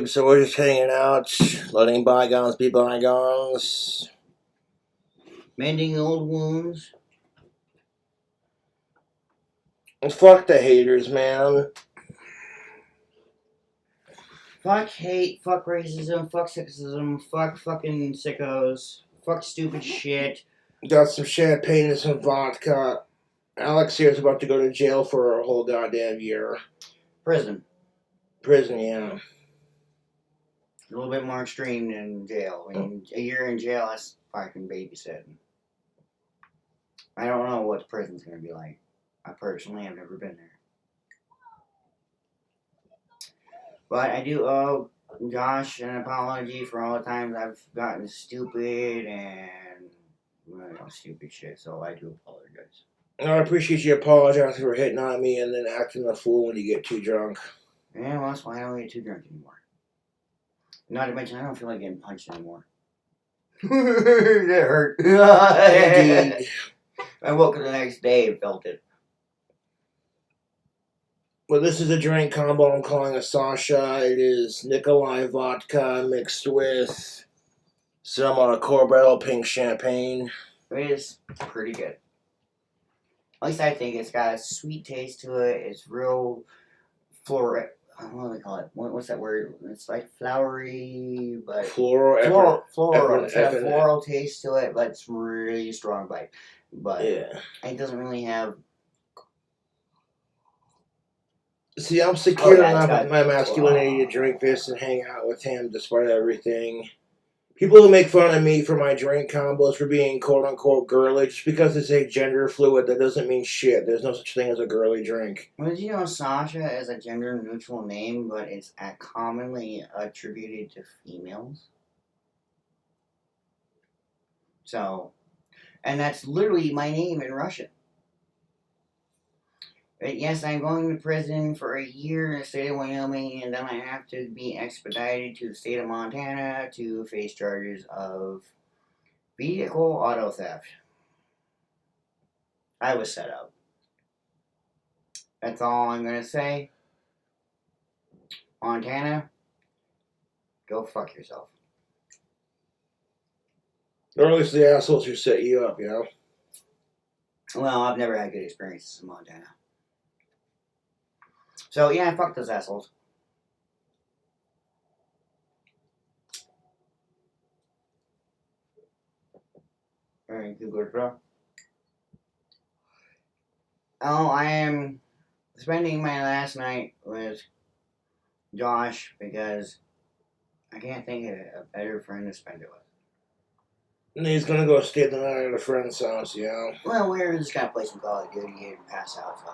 So we're just hanging out, letting bygones be bygones. Mending old wounds. And fuck the haters, man. Fuck hate, fuck racism, fuck sexism, fuck fucking sickos, fuck stupid shit. Got some champagne and some vodka. Alex here is about to go to jail for a whole goddamn year. Prison. Prison, yeah. A little bit more extreme than jail. I mean, a year in jail, that's fucking babysitting. I don't know what prison's gonna be like. I personally have never been there. But I do owe Josh an apology for all the times I've gotten stupid and stupid shit, so I do apologize. I appreciate you apologizing for hitting on me and then acting a fool when you get too drunk. Yeah, well, that's why I don't get too drunk anymore. Not to mention, I don't feel like getting punched anymore. That hurt. Indeed. I woke up the next day and felt it. Well, this is a drink combo I'm calling a Sasha. It is Nikolai vodka mixed with some Corbel pink champagne. It is pretty good. At least I think it's got a sweet taste to it. It's real floral. What do they call it? What's that word? It's like flowery, but floral. It's got a floral taste to it, but it's really strong bite. But yeah, it doesn't really have. See, I'm secure enough with my masculinity to drink this and hang out with him despite everything. People who make fun of me for my drink combos for being quote-unquote girly, just because it's a gender fluid, that doesn't mean shit. There's no such thing as a girly drink. Well, did you know Sasha is a gender-neutral name, but it's commonly attributed to females? So, and that's literally my name in Russian. But yes, I'm going to prison for a year in the state of Wyoming, and then I have to be expedited to the state of Montana to face charges of vehicle auto theft. I was set up. That's all I'm going to say. Montana, go fuck yourself. Or at least the assholes who set you up, you know? Well, I've never had good experiences in Montana. So, yeah, fuck those assholes. Alright, you good, bro? Oh, I am spending my last night with Josh because I can't think of a better friend to spend it with. And he's gonna go stay the night at a friend's house, you know? Well, we're just gonna play some Call of Duty and pass out, so.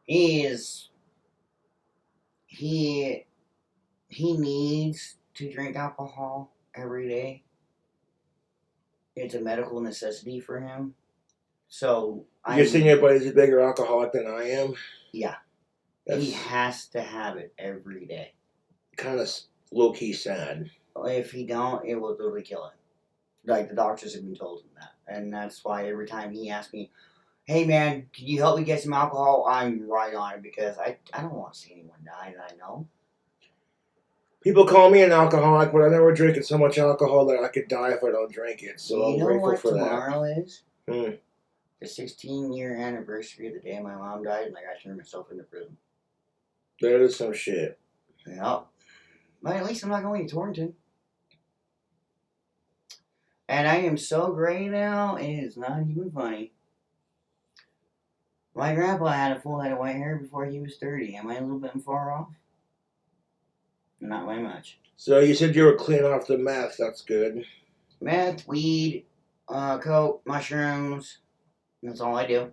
He needs to drink alcohol every day. It's a medical necessity for him. So you're saying your buddy's a bigger alcoholic than I am? Yeah. He has to have it every day. Kind of low-key sad. If he don't, it will literally kill him. Like, the doctors have been told him that. And that's why every time he asks me, hey man, can you help me get some alcohol? I'm right on it because I don't want to see anyone die that I know. People call me an alcoholic, but I've never drinking so much alcohol that I could die if I don't drink it. So I'm grateful for that. You know what tomorrow is? The 16-year anniversary of the day my mom died, and I got to turn myself into prison. That is some shit. Yep. But at least I'm not going to Torrington. And I am so gray now, it is not even funny. My grandpa had a full head of white hair before he was 30. Am I a little bit far off? Not by much. So you said you were clean off the meth. That's good. Meth, weed, coke, mushrooms. That's all I do.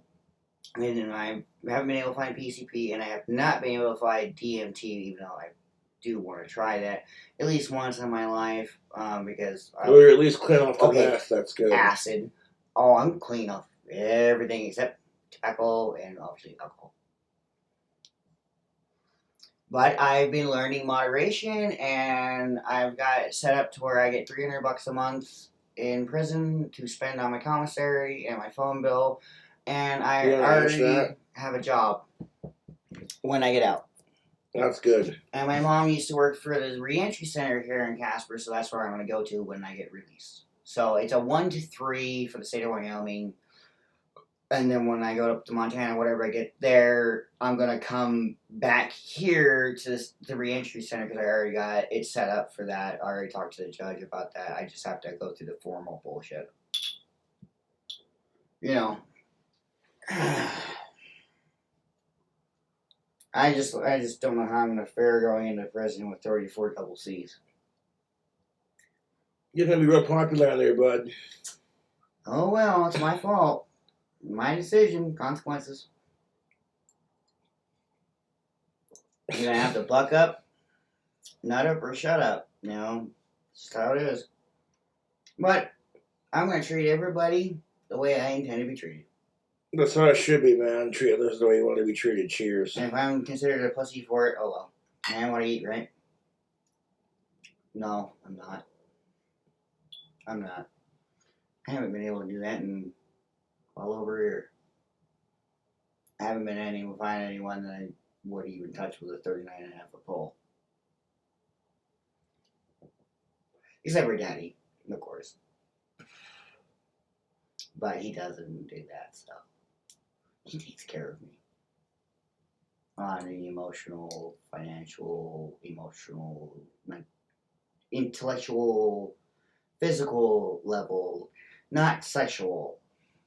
And I haven't been able to find PCP, and I have not been able to find DMT, even though I do want to try that at least once in my life, because you're at least clean off the meth. That's good. Acid. Oh, I'm clean off everything except tobacco and obviously alcohol. But I've been learning moderation, and I've got it set up to where I get $300 a month in prison to spend on my commissary and my phone bill, and I already have a job when I get out. That's good. And my mom used to work for the reentry center here in Casper, so that's where I'm going to go to when I get released. So it's a 1 to 3 for the state of Wyoming. And then when I go up to Montana, whatever I get there, I'm going to come back here to the reentry center because I already got it set up for that. I already talked to the judge about that. I just have to go through the formal bullshit. You know. I just don't know how I'm going to fare going into prison with 34 double C's. You're going to be real popular on there, bud. Oh, well, it's my fault. My decision. Consequences. You're going to have to buck up, nut up, or shut up. You know, just how it is. But I'm going to treat everybody the way I intend to be treated. That's how it should be, man. Treat others the way you want to be treated. Cheers. And if I'm considered a pussy for it, oh well. I want to eat, right? No, I'm not. I'm not. I haven't been able to do that in well over a year. I haven't been able to find anyone that I would even touch with a 39.5 foot pole. Except for Daddy, of course. But he doesn't do that stuff. He takes care of me. On an emotional, financial, intellectual, physical level, not sexual.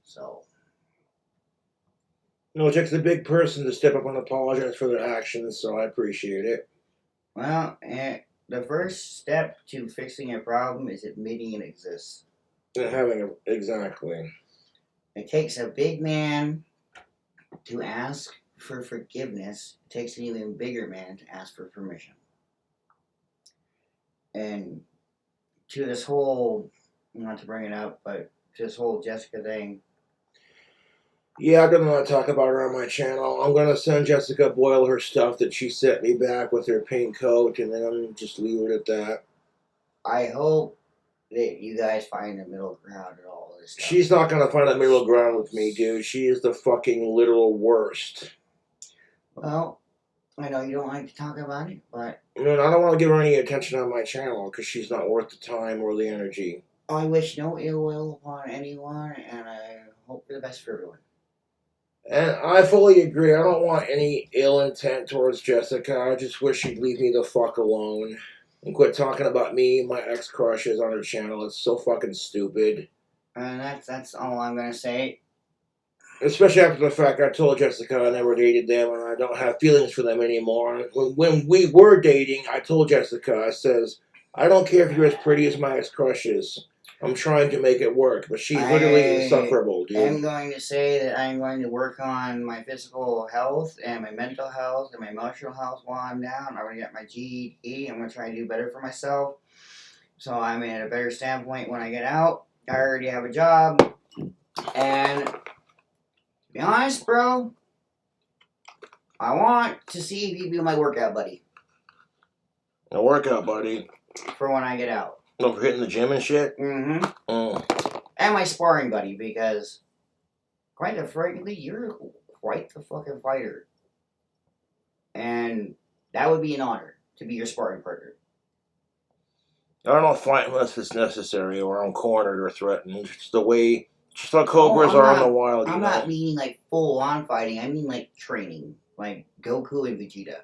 So. No, it takes a big person to step up and apologize for their actions, so I appreciate it. Well, the first step to fixing a problem is admitting it exists. Exactly. It takes a big man to ask for forgiveness. It takes an even bigger man to ask for permission. And to this whole, not to bring it up, but to this whole Jessica thing. Yeah, I don't want to talk about her on my channel. I'm going to send Jessica Boyle her stuff that she sent me back with her pink coat, and then I'm just leave it at that. I hope that you guys find a middle ground in all this stuff. She's not going to find a middle ground with me, dude. She is the fucking literal worst. Well, I know you don't like to talk about it, but... I don't want to give her any attention on my channel, because she's not worth the time or the energy. I wish no ill will upon anyone, and I hope for the best for everyone. And I fully agree. I don't want any ill intent towards Jessica. I just wish she'd leave me the fuck alone. And quit talking about me and my ex-crushes on her channel. It's so fucking stupid. And that's all I'm going to say. Especially after the fact I told Jessica I never dated them and I don't have feelings for them anymore. When we were dating, I told Jessica, I says, I don't care if you're as pretty as my ex-crushes. I'm trying to make it work, but she's literally insufferable, dude. I'm going to say that I'm going to work on my physical health and my mental health and my emotional health while I'm down. I'm going to get my GED. I'm going to try to do better for myself. So I'm at a better standpoint when I get out. I already have a job. And to be honest, bro, I want to see if you be my workout buddy. A workout buddy? For when I get out. No, for hitting the gym and shit? Mm-hmm. Mm. And my sparring buddy, because quite frankly, you're quite the fucking fighter. And that would be an honor to be your sparring partner. I don't fight unless it's necessary or I'm cornered or threatened. It's the way, just like cobras are in the wild, I'm not meaning like full-on fighting. I mean like training. Like Goku and Vegeta.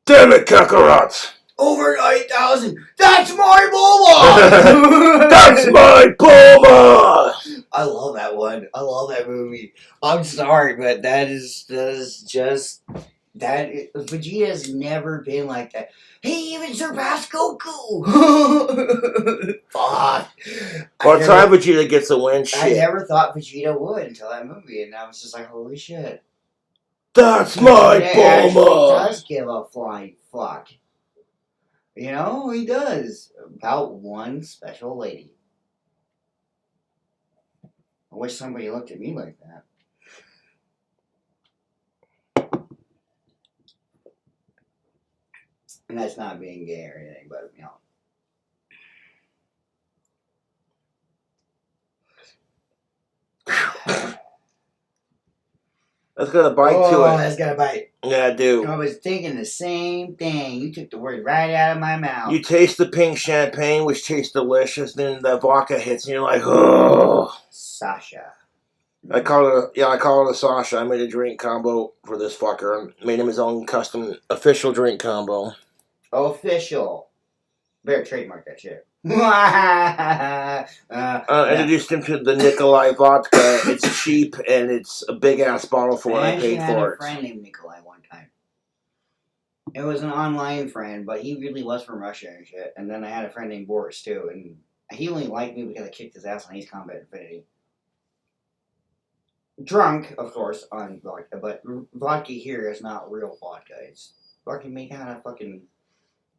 Damn it, Kakarot! Over 9,000! That's my Bulma! That's my Bulma! I love that one. I love that movie. I'm sorry, but that is just... Vegeta's never been like that. He even surpassed Goku! Fuck! By the time Vegeta gets a win, shit. I never thought Vegeta would until that movie, and I was just like, holy shit. That's my Bulma! He does give a flying fuck. You know, he does. About one special lady. I wish somebody looked at me like that. And that's not being gay or anything, but, you know. That's got a bite to it. Oh, that's got a bite. Yeah, I do. I was thinking the same thing. You took the word right out of my mouth. You taste the pink champagne, which tastes delicious. Then the vodka hits, and you're like, oh. Sasha. I call it a Sasha. I made a drink combo for this fucker. Made him his own custom official drink combo. Official. Better trademark that shit. Introduced him to the Nikolai vodka. It's cheap and it's a big ass bottle for what I paid for it. I had a friend named Nikolai one time. It was an online friend, but he really was from Russia and shit. And then I had a friend named Boris too, and he only liked me because I kicked his ass on Ace Combat Infinity. Drunk, of course, on vodka, but vodka here is not real vodka. It's vodka made out of fucking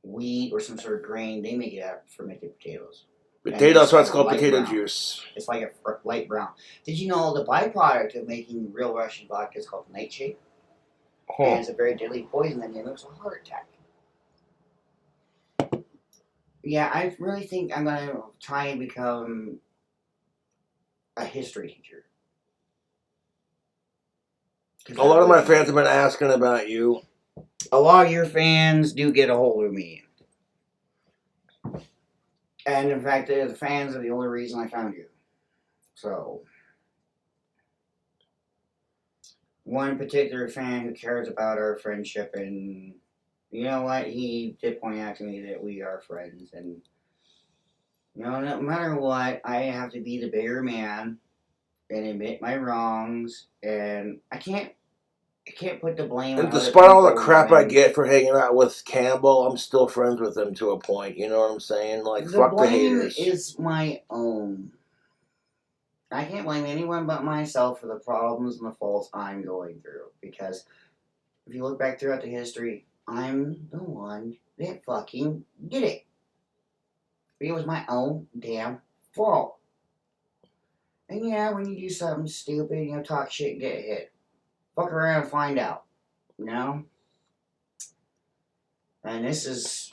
wheat or some sort of grain. They make it out of fermented potatoes. Potatoes, what's called potato juice. It's like a light brown. Did you know the byproduct of making real Russian vodka is called nightshade? Huh. And it's a very deadly poison that mimics a heart attack. Yeah, I really think I'm going to try and become a history teacher. A lot of my fans have been asking about you. A lot of your fans do get a hold of me. And in fact, the fans are the only reason I found you. So, one particular fan who cares about our friendship, and you know what? He did point out to me that we are friends. And, you know, no matter what, I have to be the bigger man and admit my wrongs. And I can't put the blame on other despite all the people crap I get for hanging out with Campbell, I'm still friends with him to a point. You know what I'm saying? Like, fuck the haters. The blame is my own. I can't blame anyone but myself for the problems and the faults I'm going through. Because if you look back throughout the history, I'm the one that fucking did it. It was my own damn fault. And yeah, when you do something stupid, you know, talk shit and get hit. Fuck around and find out, you know? And this is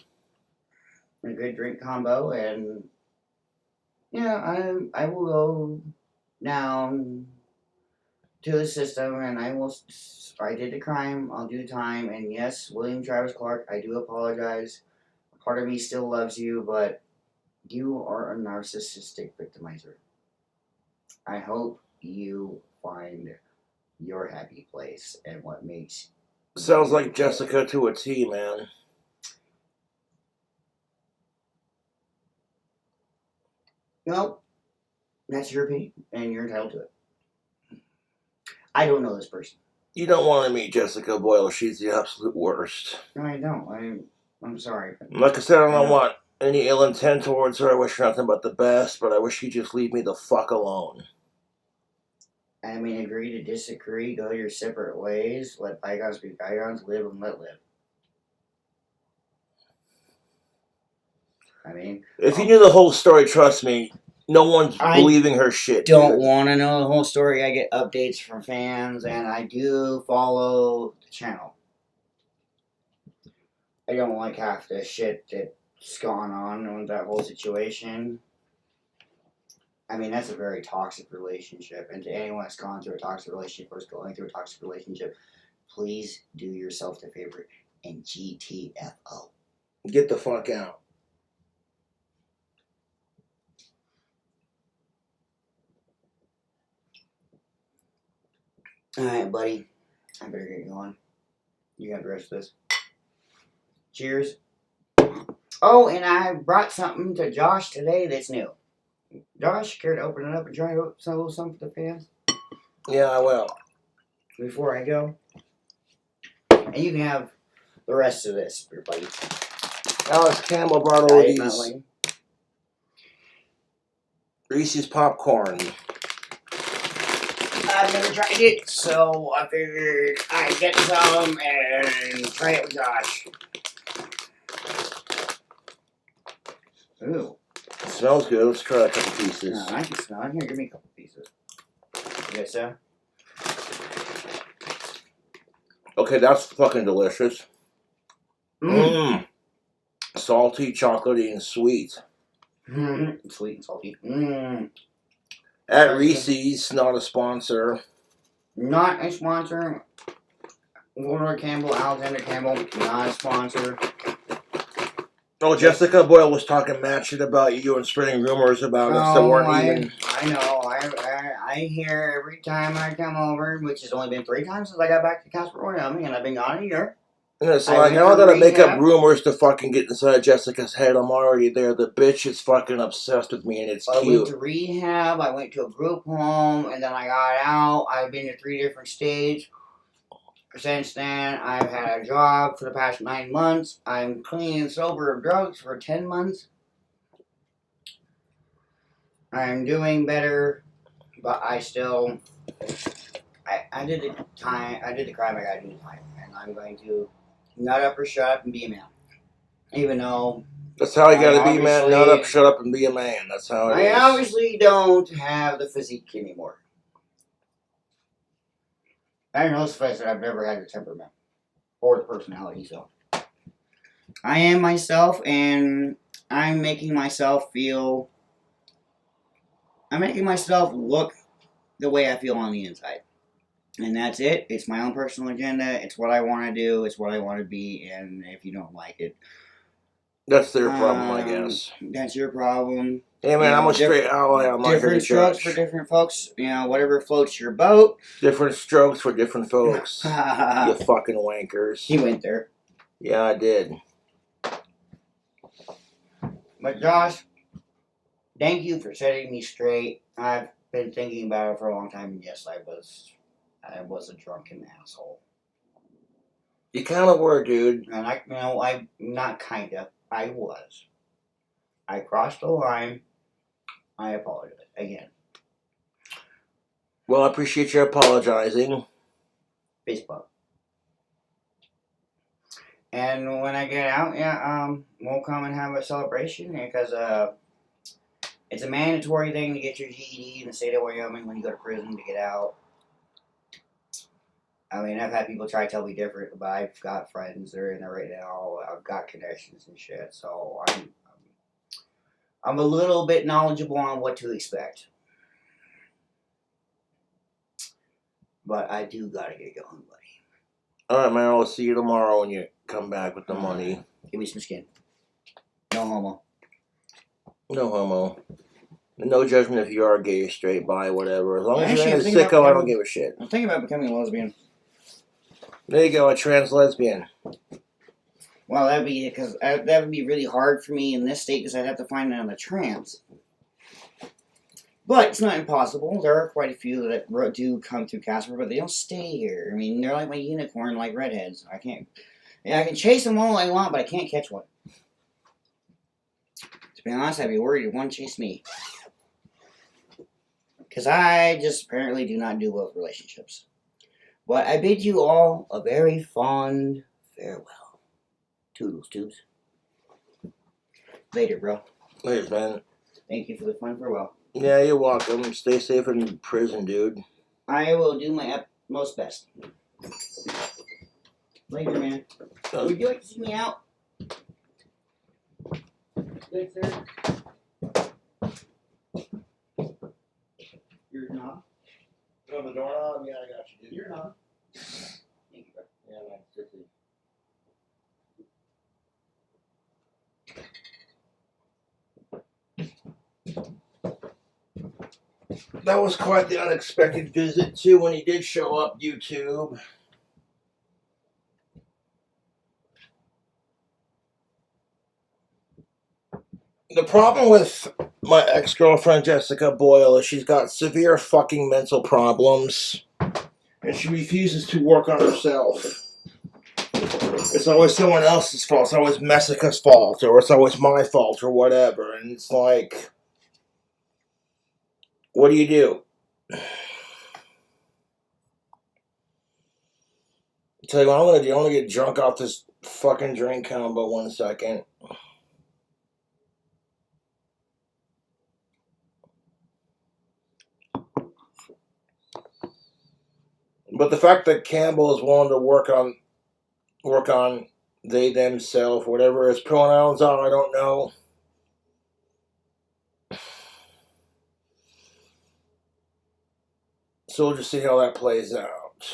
a good drink combo, and yeah, I will go down to the system, and I did the crime, I'll do time, and yes, William Travis Clark, I do apologize. Part of me still loves you, but you are a narcissistic victimizer. I hope you find your happy place and what makes sounds like Jessica to a T, man. Nope. That's your opinion, and you're entitled to it. I don't know this person. You don't want to meet Jessica Boyle. She's the absolute worst. No, I don't. I'm sorry. Like I said, I don't want any ill intent towards her. I wish her nothing but the best, but I wish she'd just leave me the fuck alone. I mean, agree to disagree, go your separate ways, let bygones be bygones, live and let live. I mean, if you knew the whole story, trust me, no one's believing her shit. Don't want to know the whole story. I get updates from fans, and I do follow the channel. I don't like half the shit that's gone on with that whole situation. I mean, that's a very toxic relationship. And to anyone that's gone through a toxic relationship or is going through a toxic relationship, please do yourself the favor and GTFO. Get the fuck out. Alright, buddy. I better get going. You got the rest of this. Cheers. Oh, and I brought something to Josh today that's new. Josh, care to open it up and try a little something for the fans? Yeah, I will. Before I go. And you can have the rest of this, everybody. Alex Campbell brought over these Reese's popcorn. I've never tried it, so I figured I'd get some and try it with Josh. Ooh. It smells good. Let's try a couple pieces. No, I can smell it. Here, give me a couple pieces. You guys so? Okay, that's fucking delicious. Mmm. Salty, chocolatey, and sweet. Sweet and salty. At Reese's, not a sponsor. Not a sponsor. Laura Campbell, Alexander Campbell, not a sponsor. Oh, Jessica Boyle was talking mad shit about you and spreading rumors about us that weren't even. I know. I hear every time I come over, which has only been 3 times since I got back to Casper WY, and I've been gone a year. Yeah, so like, now I gotta make up rumors to fucking get inside Jessica's head. I'm already there. The bitch is fucking obsessed with me, and it's cute. I went to rehab. I went to a group home, and then I got out. I've been to 3 different states. Since then, I've had a job for the past 9 months. I'm clean and sober of drugs for 10 months. I'm doing better, but I still, I did the time. I did the crime. I gotta do the time, and I'm going to nut up or shut up and be a man. Even though that's how you gotta be, man. Nut up, shut up, and be a man. That's how it is. I obviously don't have the physique anymore. I know this face that I've never had the temperament or the personality, so I am myself, and I'm making myself feel. I'm making myself look the way I feel on the inside. And that's it. It's my own personal agenda. It's what I want to do. It's what I want to be. And if you don't like it, that's their problem, I guess. That's your problem. Hey, man, I'm a straight ally. I'm not here to different strokes judge. for different folks. You know, whatever floats your boat. Different strokes for different folks. You fucking wankers. He went there. Yeah, I did. But Josh, thank you for setting me straight. I've been thinking about it for a long time. And yes, I was a drunken asshole. You kind of were, dude. And I'm not kind of. I was. I crossed the line. I apologize again. Well, I appreciate you apologizing. Facebook. And when I get out, we'll come and have a celebration because it's a mandatory thing to get your GED in the state of Wyoming when you go to prison to get out. I mean, I've had people try to tell me different, but I've got friends that are in there right now. I've got connections and shit, so I'm a little bit knowledgeable on what to expect. But I do gotta get going, buddy. Alright, man, I'll see you tomorrow when you come back with the money. Give me some skin. No homo. No homo. No judgment if you are gay, straight, bi, whatever. As long as you're in a sicko, I don't give a shit. I'm thinking about becoming a lesbian. There you go, a trans lesbian. Well, that would be really hard for me in this state because I'd have to find another trans. But it's not impossible. There are quite a few that do come through Casper, but they don't stay here. I mean, they're like my unicorn, like redheads. I can chase them all I want, but I can't catch one. To be honest, I'd be worried if one chased me. Because I just apparently do not do well with relationships. But I bid you all a very fond farewell. Toodles, tubes. Later, bro. Later, man. Thank you for the fun farewell. Yeah, you're welcome. Stay safe in prison, dude. I will do my utmost best. Later, man. Would you like to see me out? Good, sir. Your knob? Oh, the doorknob? Yeah, I got you, dude. Your knob. Thank you, bro. Yeah, man. Seriously. That was quite the unexpected visit, too, when he did show up, YouTube. The problem with my ex-girlfriend, Jessica Boyle, is she's got severe fucking mental problems. And she refuses to work on herself. It's always someone else's fault. It's always Messica's fault. Or it's always my fault or whatever. And it's like, what do you do? I'll tell you what I'm going to do. I'm going to get drunk off this fucking drink combo 1 second. But the fact that Campbell is willing to work on they, themselves, whatever his pronouns are, I don't know. So we'll just see how that plays out.